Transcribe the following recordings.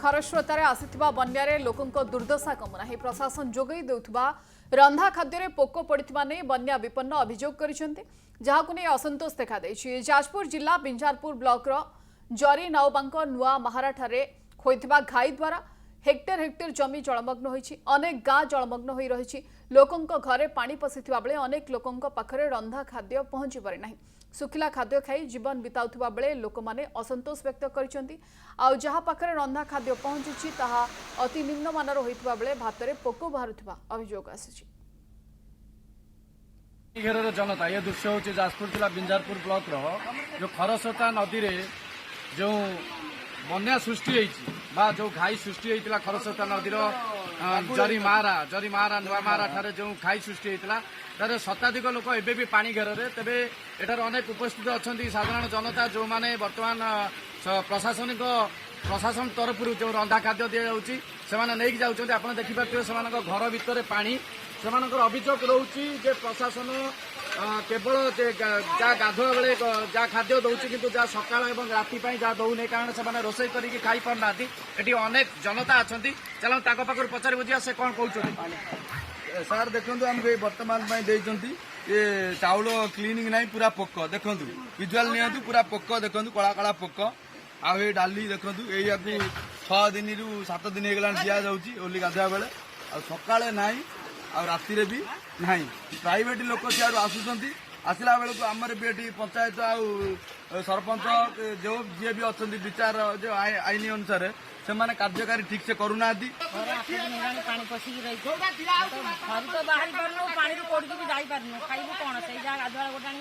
खरस्रोतार आसीथिबा बन्यारे लोकंक दुर्दशा कमुना ही प्रशासन जोगई देउथबा रंधा खाद्य पोक पड़िथिबा नै बन्या विपन्न अभियोग करिसेंति जहाकु नै असंतोष देखा दैछि। जाजपुर जिला बिंजारपुर ब्लॉक रो जरी नाउबांक नुआ महाराठारे होइथिबा घाई द्वारा हेक्टर हेक्टर जमी जलमग्न होइछि। अनेक गाँ जलमग्न होई रहिछि। लोकंक घरे पानी पसिथिबा बेले अनेक लोकंक पाखरे रंधा खाद्य पहुंची पारि नाही। सुखिला खाद्य खाई जीवन बिताउथबा बेले लोक माने असंतोष व्यक्त करिसेंति। आ जहा पाखरे रंधा खाद्य पहुंची ताहा अति निम्न मानर होइथिबा बेले भातरे पोको बाहरुथिबा अभियोग आसिछि। घेर जनता ये दृश्य हूँ जाजपुर जिला बिंजारपुर ब्लॉक रो जो खरस्रोता नदी रे जो बन्या सृष्टि जो घाई सृष्टि होता खरस्रोता नदीर जरी मारा नुआ मारा ठारे जो घाई सृष्टि होता तार शताधिक लोक एबे भी पानी घेर तेबे एटार अनेक उपस्थित अच्छा साधारण जनता जो माने वर्तमान प्रशासन तरफ जो रंधा खाद्य दि जाऊँगी से नहीं जाऊँच आप देखिपे से घर भितर पानी से अभियोग रोचे प्रशासन केवल जहाँ गाधुआ बेले जहाँ खाद्य दौर कि जहाँ सका राति जहाँ दौने कारण से रोषे करके खाई पारना ये अनेक जनता अच्छा चलो पाखर पचार बुझा से कौन कहते सार देखो आमको बर्तमान ये चाउल क्लीनिंग ना पूरा पोक देखु विजुआल नि पूरा पोक देखु कला कला पोक आ डाली देखु या 6 दिन रु 7 दिन हो दिया जाऊँगी ओली गाधुआ बेले सका ना आ राति भी ना प्राइवेट लोक सियाड़ आसुँच आसला बेलू आमर भी ये पंचायत आ सरपंच जो जी भी अच्छा विचार जो आईन अनुसार से कार्यकारी ठीक से करूना पानी पशिकी रही घर तो बाहरी पार्नु पानी कोड़ी भी जाई पार्नु खाइबु कौन से गाधुआ गोटा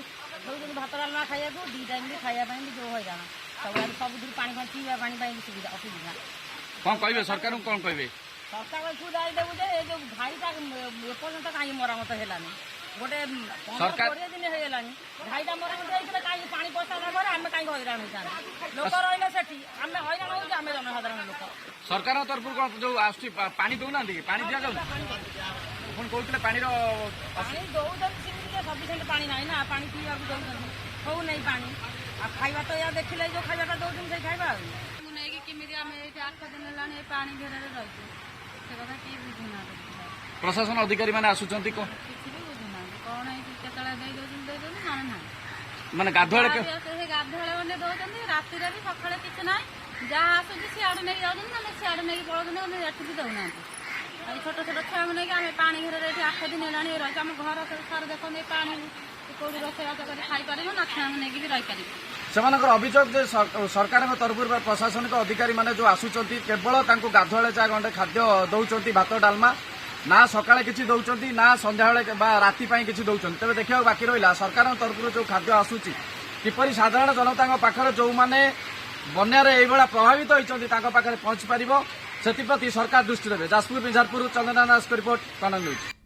दौर भात डालमा खाइबा 2 टाइम भी खाइबा जो हैरान सब दूर पानी पीवा पानी सुविधा असुविधा कौन कहे सरकार कौन कहे सरकार को जाई देबु जे जो घाईटा एपर्यंत कहीं मरामत हेलानी गोटे 15 दिन हेलानी घाईटा मरामत होइतले कहीं पानी पसा ना घर आमे कहीं हैरान होइता लोक रहिले सेठी आमे हैरान हो जे आमे जनसाधारण लोक सरकार तरफ कौन जो आसुची पानी दौना पानी दिया जाऊ पुणी कहते पानी दौन सफिसीयंट पानी ना ना पानी पीवा दौन हो नहीं पानी आ खाइबा तो या देखिले जो खाइबाटा दौन से खाइबा नहीं किमिति आमे 8 दिन हेलानी पानी घेरे रही से कथा कि बुझुना प्रशासन अधिकारी माने आसुचंती को कौन केतला ना ना माने गाधुआले गाधुआले मैंने दौरान राति भी सकाଳେ କିଛି ନାହିଁ ଯାହା ଆସୁଛି ସିଆଡେ ନେଇକି ଯାଉଛନ୍ତି ନହେଲେ ସିଆଡେ ନେଇକି ପଳାଉଛନ୍ତି ଏଠି ବି ଦଉନାହାନ୍ତି। ଏଇ ଛୋଟ ଛୋଟ ଛୁଆଙ୍କୁ ନେଇକି ଆମେ ପାଣି ଘରରେ ଏଠି 8 ଦିନ ହେଲାଣି ରହିଛୁ ଆମ ଘର ସାର ଦେଖନ୍ତି ପାଣି କୋଉଠି ରୋଷେଇବାସ କରି ଖାଇପାରିବୁ ନା ଛୁଆଙ୍କୁ ନେଇକି ବି ରହିପାରିବୁ। ସେମାନଙ୍କର ଅଭିଯୋଗ ଯେ ସରକାରଙ୍କ ତରଫରୁ ପ୍ରଶାସନିକ ଅଧିକାରୀ ମାନେ ଯୋଉ ଆସୁଛନ୍ତି କେବଳ ତାଙ୍କୁ ଗାଧୁଆଳେ ଚା ଗଣ୍ଡେ ଖାଦ୍ୟ ଦଉଛନ୍ତି ଭାତ ଡାଲମା ना सकाଳେ କିଛି ଦଉଛନ୍ତି ନା ସନ୍ଧ୍ୟାବେଳେ ବା ରାତି ପାଇଁ କିଛି ଦଉଛନ୍ତି। ତେବେ ଦେଖିବାକୁ ବାକି ରହିଲା ସରକାରଙ୍କ ତରଫରୁ ଯୋଉ ଖାଦ୍ୟ ଆସୁଛି କିପରି ସାଧାରଣ ଜନତାଙ୍କ ପାଖରେ ଯୋଉମାନେ ବନ୍ୟାରେ ଏଇଭଳିଆ ପ୍ରଭାବିତ ହୋଇଛନ୍ତି ତାଙ୍କ ପାଖରେ ପହଞ୍ଚି ପାରିବ ସେଥିପ୍ରତି ସରକାର ଦୃଷ୍ଟି ଦେବେ। ଯାଜପୁର ବିଞ୍ଜାରପୁର ଚନ୍ଦନ ଦାସଙ୍କ ରିପୋର୍ଟ କନକ ନ୍ୟୁଜ୍।